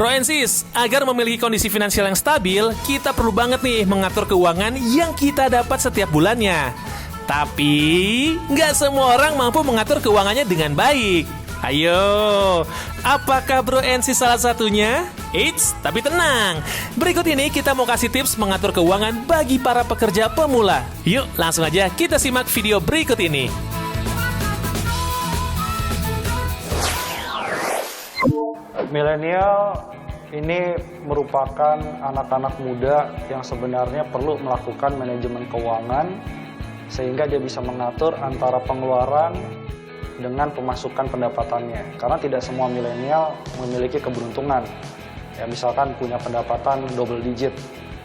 Bro and sis, agar memiliki kondisi finansial yang stabil, kita perlu banget nih mengatur keuangan yang kita dapat setiap bulannya. Tapi, nggak semua orang mampu mengatur keuangannya dengan baik. Ayo, apakah Bro and sis salah satunya? Eits, tapi tenang. Berikut ini kita mau kasih tips mengatur keuangan bagi para pekerja pemula. Yuk, langsung aja kita simak video berikut ini. Milenial ini merupakan anak-anak muda yang sebenarnya perlu melakukan manajemen keuangan sehingga dia bisa mengatur antara pengeluaran dengan pemasukan pendapatannya. Karena tidak semua milenial memiliki keberuntungan. Ya, misalkan punya pendapatan double digit.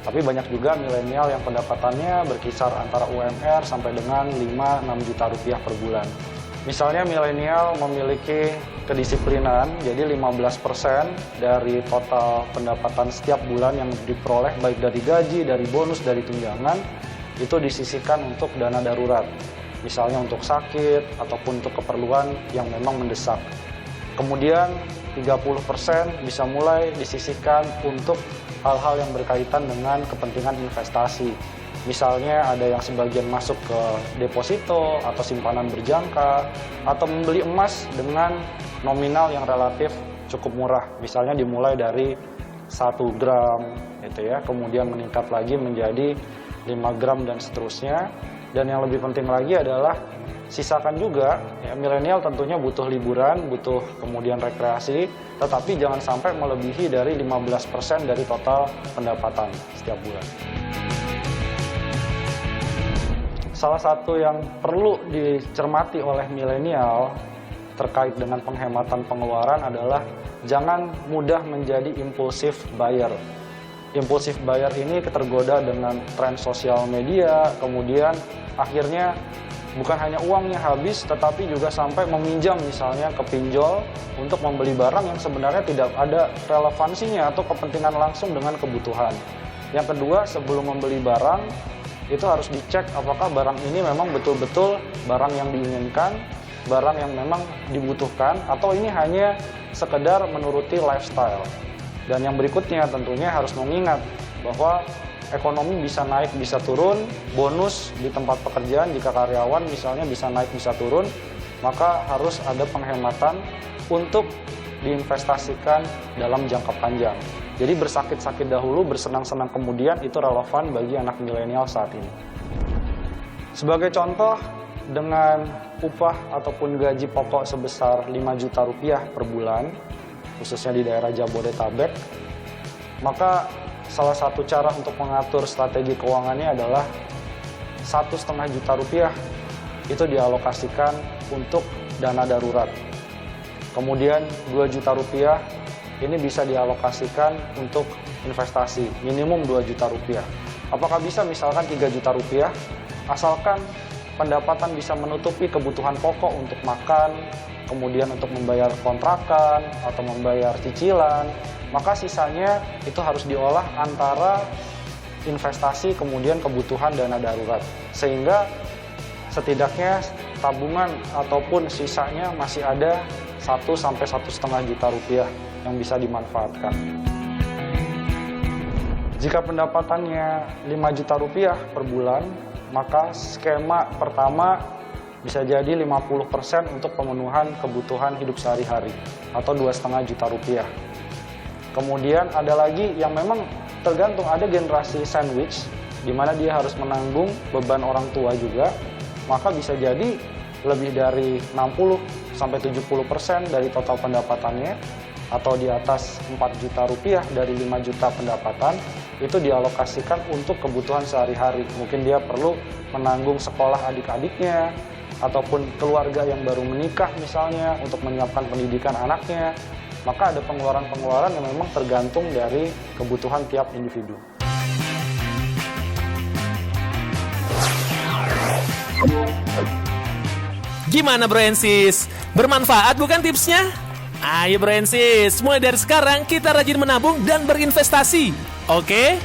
Tapi banyak juga milenial yang pendapatannya berkisar antara UMR sampai dengan 5-6 juta rupiah per bulan. Misalnya milenial memiliki kedisiplinan, jadi 15% dari total pendapatan setiap bulan yang diperoleh baik dari gaji, dari bonus, dari tunjangan, itu disisihkan untuk dana darurat. Misalnya untuk sakit ataupun untuk keperluan yang memang mendesak. Kemudian 30% bisa mulai disisihkan untuk hal-hal yang berkaitan dengan kepentingan investasi. Misalnya ada yang sebagian masuk ke deposito atau simpanan berjangka atau membeli emas dengan nominal yang relatif cukup murah. Misalnya dimulai dari 1 gram gitu ya, kemudian meningkat lagi menjadi 5 gram dan seterusnya. Dan yang lebih penting lagi adalah sisakan juga, ya, milenial tentunya butuh liburan, butuh kemudian rekreasi, tetapi jangan sampai melebihi dari 15% dari total pendapatan setiap bulan. Salah satu yang perlu dicermati oleh milenial terkait dengan penghematan pengeluaran adalah jangan mudah menjadi impulsif buyer. Impulsif buyer ini tergoda dengan tren sosial media, kemudian akhirnya bukan hanya uangnya habis, tetapi juga sampai meminjam misalnya ke pinjol untuk membeli barang yang sebenarnya tidak ada relevansinya atau kepentingan langsung dengan kebutuhan. Yang kedua, sebelum membeli barang, itu harus dicek apakah barang ini memang betul-betul barang yang diinginkan, barang yang memang dibutuhkan, atau ini hanya sekedar menuruti lifestyle. Dan yang berikutnya tentunya harus mengingat bahwa ekonomi bisa naik, bisa turun, bonus di tempat pekerjaan jika karyawan misalnya bisa naik, bisa turun, maka harus ada penghematan untuk diinvestasikan dalam jangka panjang. Jadi bersakit-sakit dahulu, bersenang-senang kemudian, itu relevan bagi anak milenial saat ini. Sebagai contoh, dengan upah ataupun gaji pokok sebesar 5 juta rupiah per bulan, khususnya di daerah Jabodetabek, maka salah satu cara untuk mengatur strategi keuangannya adalah 1,5 juta rupiah itu dialokasikan untuk dana darurat. Kemudian 2 juta rupiah ini bisa dialokasikan untuk investasi, minimum 2 juta rupiah. Apakah bisa misalkan 3 juta rupiah, asalkan pendapatan bisa menutupi kebutuhan pokok untuk makan, kemudian untuk membayar kontrakan atau membayar cicilan, maka sisanya itu harus diolah antara investasi kemudian kebutuhan dana darurat. Sehingga setidaknya tabungan ataupun sisanya masih ada 1-1,5 juta rupiah yang bisa dimanfaatkan. Jika pendapatannya 5 juta rupiah per bulan, maka skema pertama bisa jadi 50% untuk pemenuhan kebutuhan hidup sehari-hari atau 2,5 juta rupiah. Kemudian ada lagi yang memang tergantung, ada generasi sandwich di mana dia harus menanggung beban orang tua juga, maka bisa jadi lebih dari 60-70% dari total pendapatannya atau di atas 4 juta rupiah dari 5 juta pendapatan itu dialokasikan untuk kebutuhan sehari-hari. Mungkin dia perlu menanggung sekolah adik-adiknya ataupun keluarga yang baru menikah misalnya untuk menyiapkan pendidikan anaknya. Maka ada pengeluaran-pengeluaran yang memang tergantung dari kebutuhan tiap individu. Gimana Bro and sis? Bermanfaat bukan tipsnya? Ayo Bro and sis, mulai dari sekarang kita rajin menabung dan berinvestasi. Oke?